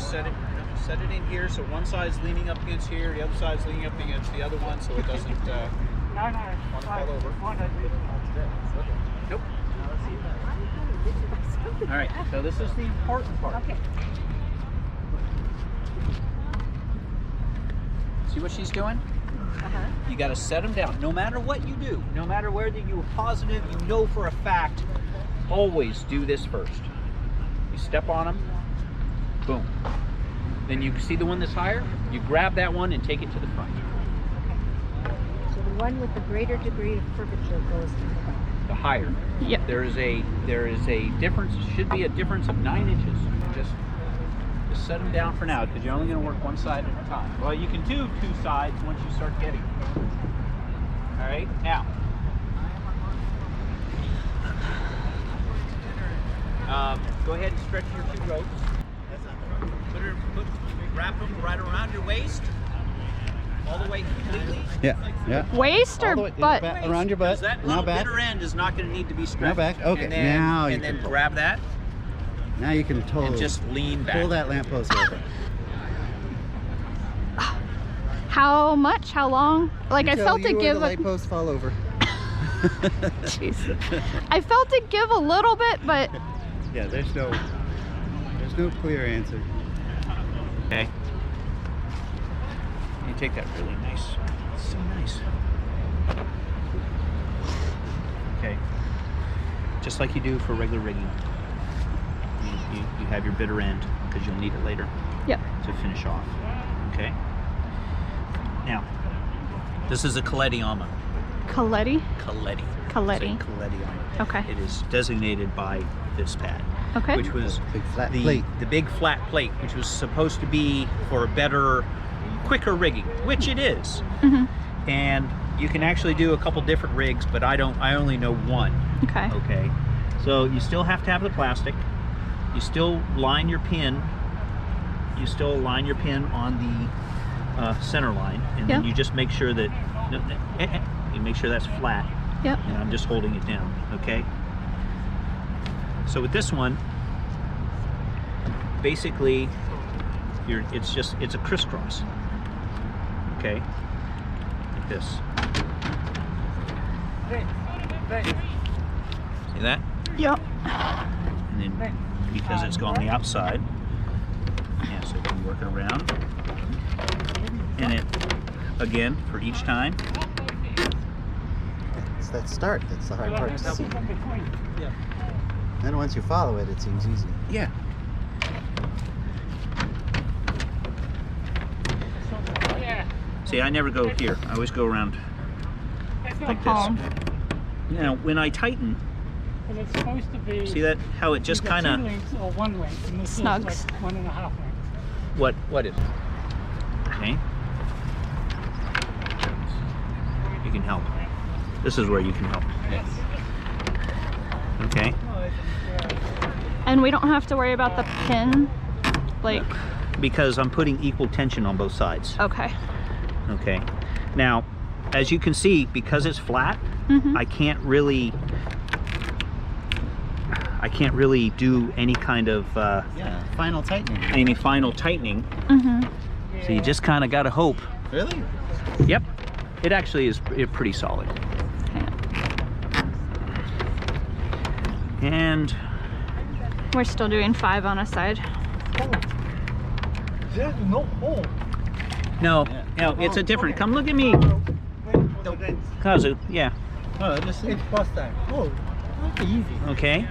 set it in here so one side's leaning up against here, the other side's leaning up against the other one, so it doesn't want to fall over. Nope. All right, so this is the important part. Okay. See what she's doing? You got to set them down. No matter what you do, no matter whether you're positive, you know for a fact, always do this first. You step on them, boom. Then you see the one that's higher, you grab that one and take it to the front. So the one with the greater degree of curvature goes in the front. The higher. Yep. There is a difference, should be a difference of 9 inches. Just set them down for now because you're only going to work one side at a time. Well, you can do 2 sides once you start getting them. All right, now. Go ahead and stretch your 2 ropes. Wrap them right around your waist, all the way completely. Yeah. Waist or butt? Around your butt. That Now little back. bitter end is not going to need to be stretched. Now back. Okay. And then, now you and then can pull. grab that Now you can totally and just lean back. pull that lamppost over. How much? How long? Like I Until felt you it or give the a. light post fall over. Jeez. I felt it give a little bit, but Yeah, there's no clear answer. Okay. You take that really nice. So nice. Okay. Just like you do for regular rigging. You have your bitter end because you'll need it later. Yep. To finish off. Okay. Now, this is a Coletti armor. Coletti? Coletti. Coletti. It's a Coletti armor. Okay. It is designated by this pad. Okay. Which was Big flat plate. the big flat plate, which was supposed to be for better, quicker rigging, which it is. Mm-hmm. And you can actually do a couple different rigs, but I only know one. Okay. Okay. So you still have to have the plastic. You still line your pin. You still line your pin on the center line, and then you just make sure that you make sure that's flat. Yep. And I'm just holding it down. Okay. So with this one, basically, it's a crisscross. Okay, like this. See that? Yep. And then because it's on the outside, yeah, so you can work it around. And it, again, for each time. It's that start that's the hard part to see. Then once you follow it, it seems easy. Yeah. See, I never go here. I always go around like this. Now, when I tighten, it's supposed to be. see that? How it just kind of. 2 lengths or 1 length, and this Snugs. is like 1.5 lengths. What is it? Okay. You can help. This is where you can help. Okay. And we don't have to worry about the pin, like. Because I'm putting equal tension on both sides. Okay. Okay. Now, as you can see, because it's flat, Mm-hmm. I can't really do any kind of Final tightening. any final tightening. Mm-hmm. So you just kind of got to hope. Really? Yep. It actually is pretty solid. And We're still doing 5 on a side. There's no hole. no, it's a different. Come look at me, Kazu. Yeah. Oh, this is First time. Oh, that's easy. Okay.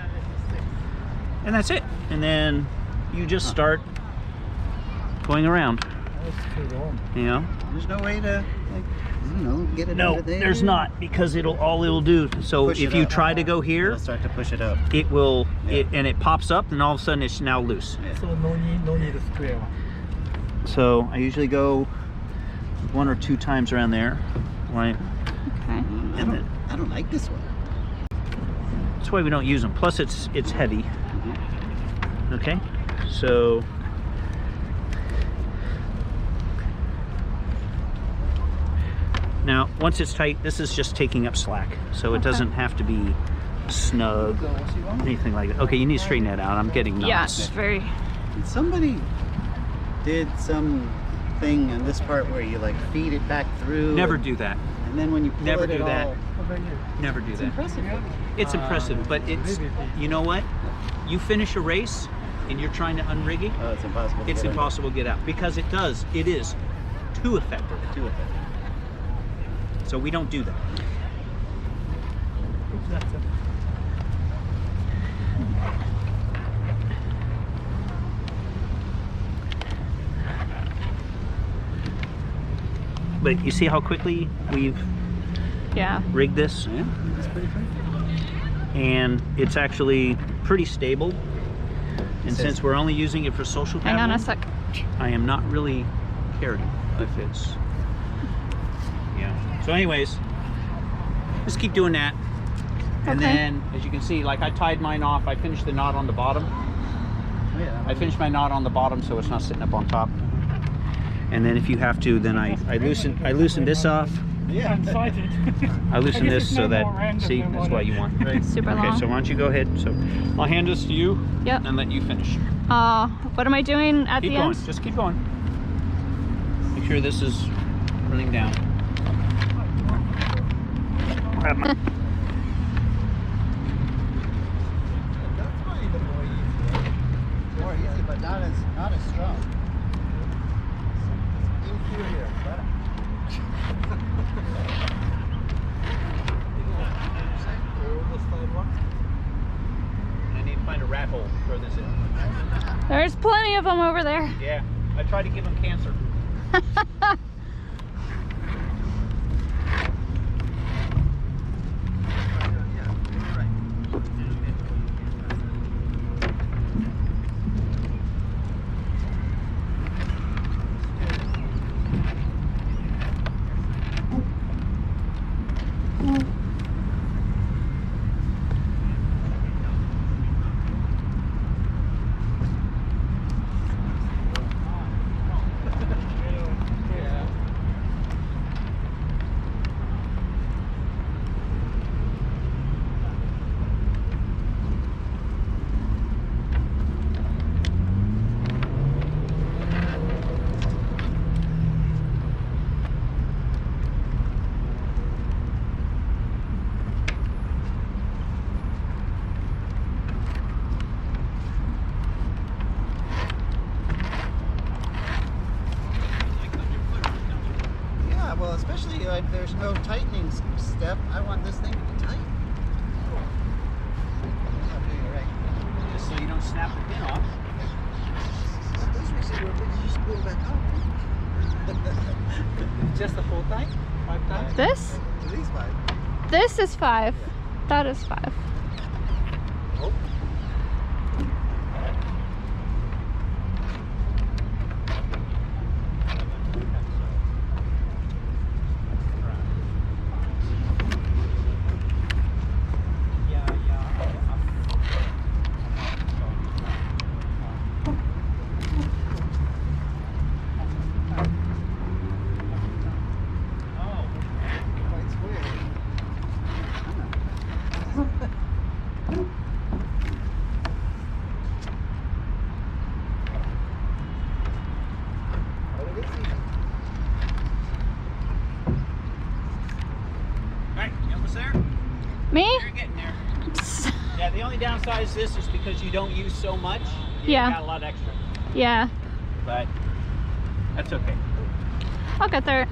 And that's it. And then you just start going around. That's too long. You know. There's no way to, like, I don't know, get it No, under there. there's not, because all it'll do. So Push if it you up. try to go here, It'll start to push it up. it will, Yeah. and it pops up, and all of a sudden it's now loose. So no need a square one. So I usually go 1 or 2 times around there. Right. Okay. I don't like this one. That's why we don't use them. Plus it's heavy. Okay. So now once it's tight, this is just taking up slack. So it doesn't have to be snug, anything like that. Okay, you need to straighten that out. I'm getting knots. Yeah, it's very. Did somebody did some thing on this part where you like feed it back through. Never do that. And then when you pull Never it do at that. all, Never do It's that. impressive. It's impressive, but it's, you know what? You finish a race and you're trying to unrig it, oh, it's impossible. to it's get impossible to get out because it is too effective. Too effective. So we don't do that. But you see how quickly we've Yeah. rigged this? Yeah, it's pretty fun. And it's actually pretty stable. And says- since we're only using it for social Hang on a paddling, sec. I am not really caring if it's, yeah. So anyways, just keep doing that. And Okay. then, as you can see, like I tied mine off, I finished the knot on the bottom. Oh, yeah, I finished my knot on the bottom so it's not sitting up on top. And then if you have to, then I loosen this off. yeah. Excited. I loosen I guess this it's so no that, more random see, than that's what what it- you want. Right. Super Okay, long. so why don't you go ahead. So I'll hand this to you Yep. and let you finish. What am I doing at Keep the going, end? just keep going. Make sure this is running down. Grab my- That's not even more easy. More easy, but not as strong. Inferior. I need to find a rat hole to throw this in. There's plenty of them over there. Yeah, I tried to give him cancer. Yeah, well, especially like there's no tightening step. I want this thing to be tight. I'm doing it right. Just so you don't snap the pin off. Those we said, well, you just pull it back up. Just the 4 times? 5 times? This? At least 5. This is 5. That is 5. Oh. Quite square. Oh, it is easy. Alright, you almost there? Me? You're getting there. Yeah, the only downside is this is because you don't use so much. You Yeah. got a lot extra. Yeah. But that's okay. I'll get there.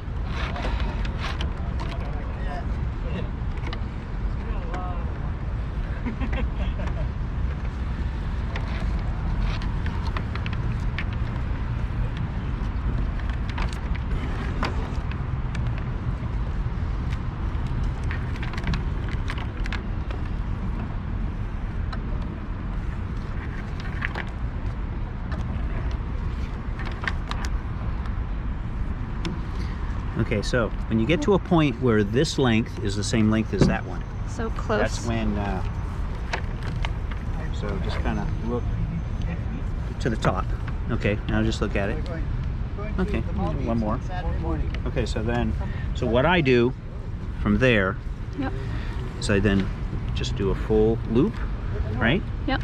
Okay, so when you get to a point where this length is the same length as that one, So close. that's when, so just kind of look to the top. Okay, now just look at it. Okay, one more. Okay, so then, so what I do from there Yep. is I then just do a full loop, right? Yep.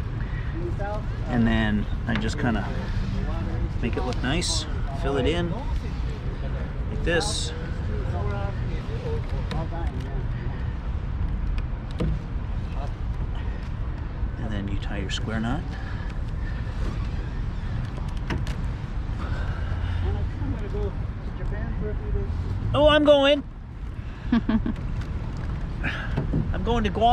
And then I just kind of Make it look nice. Fill it in like this. And then you tie your square knot. I'm gonna go to Japan for a few days. Oh, I'm going. I'm going to Guam.